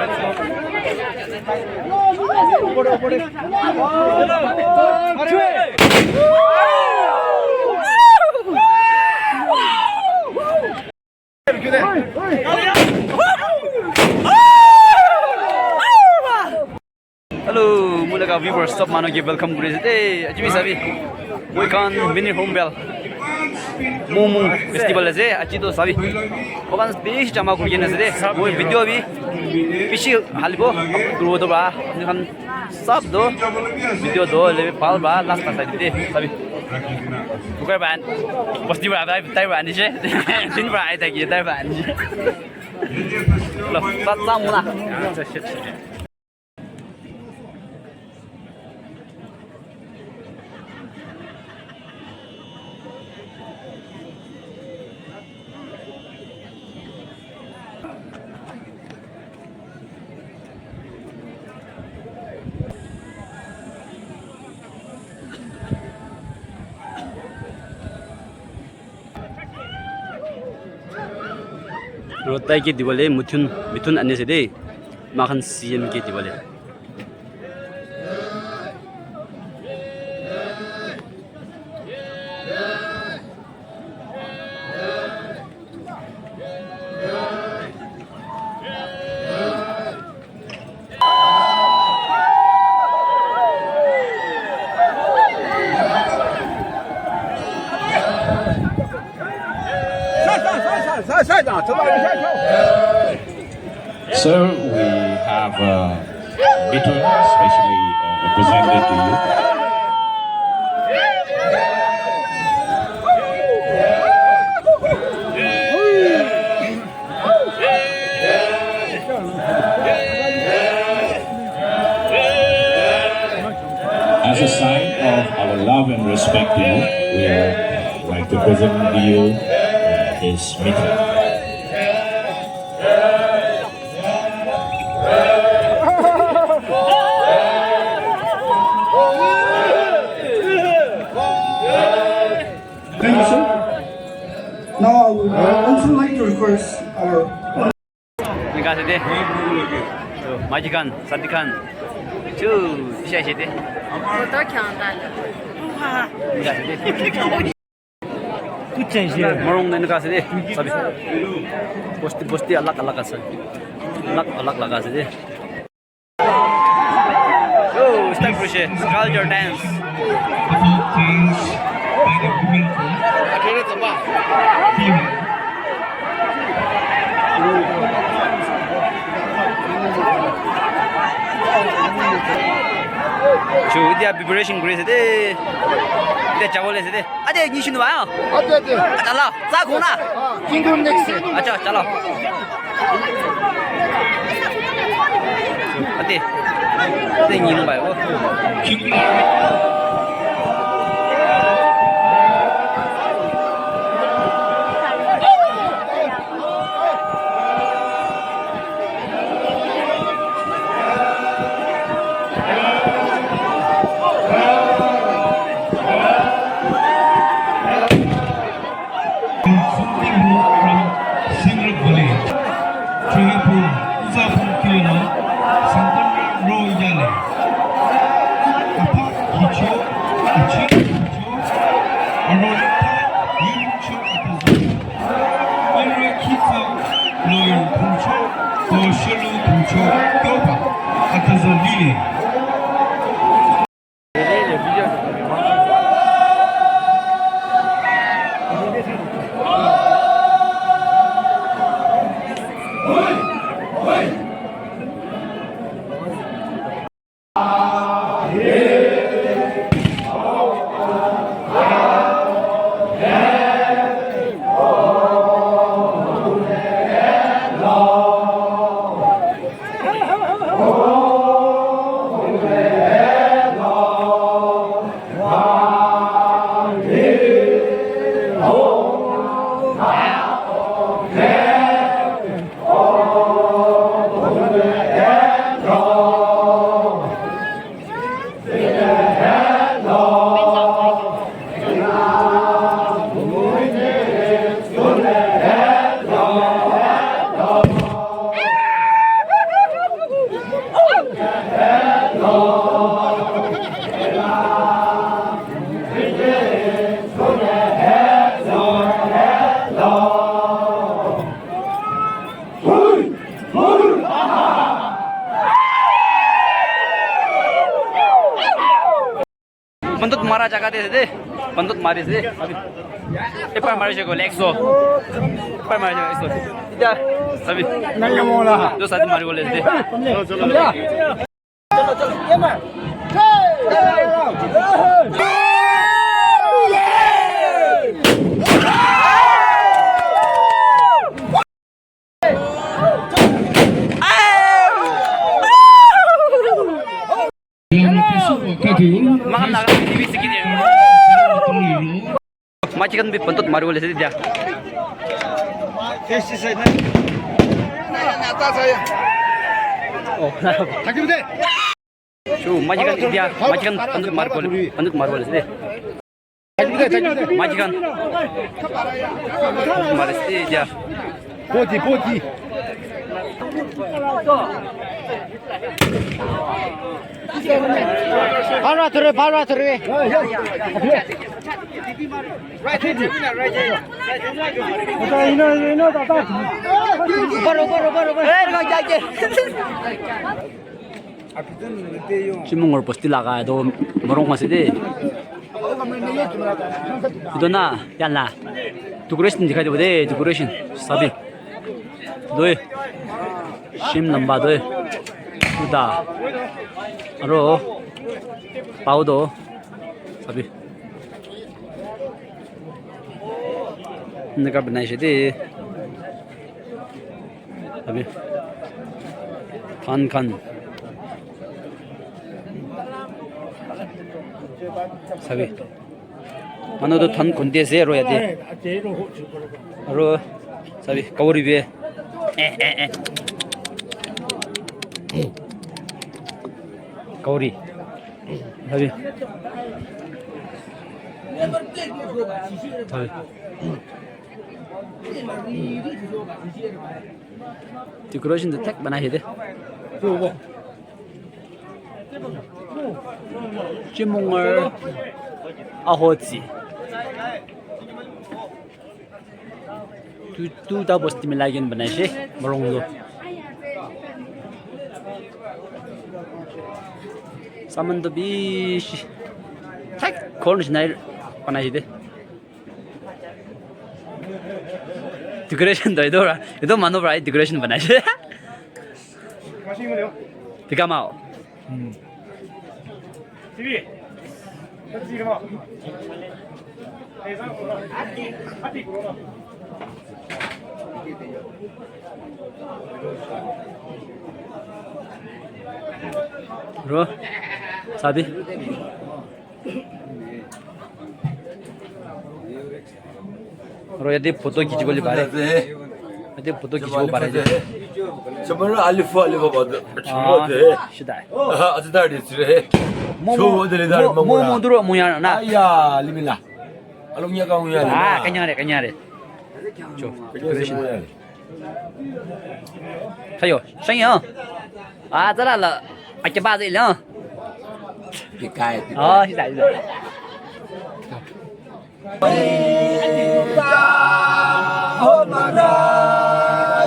Hello, mula viewers, stop mano ke welcome kuri today. Ajmi sabi, we can mini hornbill mungmung festival aje. Aji to sabi, okan besh jama kuri na today. We video bi bishi halbo kuru to ba. Nikan sab do video do lebe pal ba last time today sabi. Bukan ban, pasti berada di Taiwan ni je. Tin berada di Taiwan ni. Loh, tak sama lah. Rotai ke diwale mithun ane se de makan CM ke diwale Sir, we have Mithun specially presented to you. As a sign of our love and respect to you, we would like to present to you this Mithun. Thank you, sir. Now I would also like to request our Terima kasih deh. Majikan, Sadikan. Terima kasih deh. Morong terima kasih deh. Sabi. Posti alak kasih. Alak kasih deh. Oh, it's time for culture dance. dia vibration kuri se de dia chawole se de aje ni shinu ba aje chalo sa khuna kingun next acha chalo ate de ni nu ba wo Bandut mara jaga deh. Bandut maris deh. Epar maris jago lekso. Epar maris jago lekso. Tidak. Sabi. Nanya mola. Dua satu mari boleh deh. Chalo. Ye mar. Makan naga TV segini. Majikan bentuk maru boleh dia. Oh, majikan dia, majikan bentuk maru boleh dia. Majikan maris dia. Poti. 바로 들어. Cimungor pasti laga do morong masih deh. Itu na, yan lah. Decoration dikai deh, decoration. Sabi. Doi. Sim lamba doi. Udah. Aro. Paudo. Sabi. Neka benai sih. Sabi. Kan. Sabi. Mana tu tan konde zero ya deh. Aro. Sabi. Kauri be. Kauri. Sabi. Decoration the tech bana hede. Cimungor ahozi. Tu dah pasti melayan bana sih, morong lo. Saman tu bish. Tak kornish nair bana hede. Decoration dah itu mana berai decoration bana sih. Tiga mau. TV. Kasih mau. Bro, sabi. Bro, yadi foto खींच बोले बारे. यदी foto खींच बोले बारे. 저번에 알리프 봐도. 시다. 아주 다리스래. 저들이 다리 뭐 들어 뭐야 나. 아야, 리밀라. 알롱이야 강우야. 아, 그냥래. 저. 그러시네. 사요. 생요. 아, 知道了. 아, 8岁了. 비카이. 아, 시다. 엄마가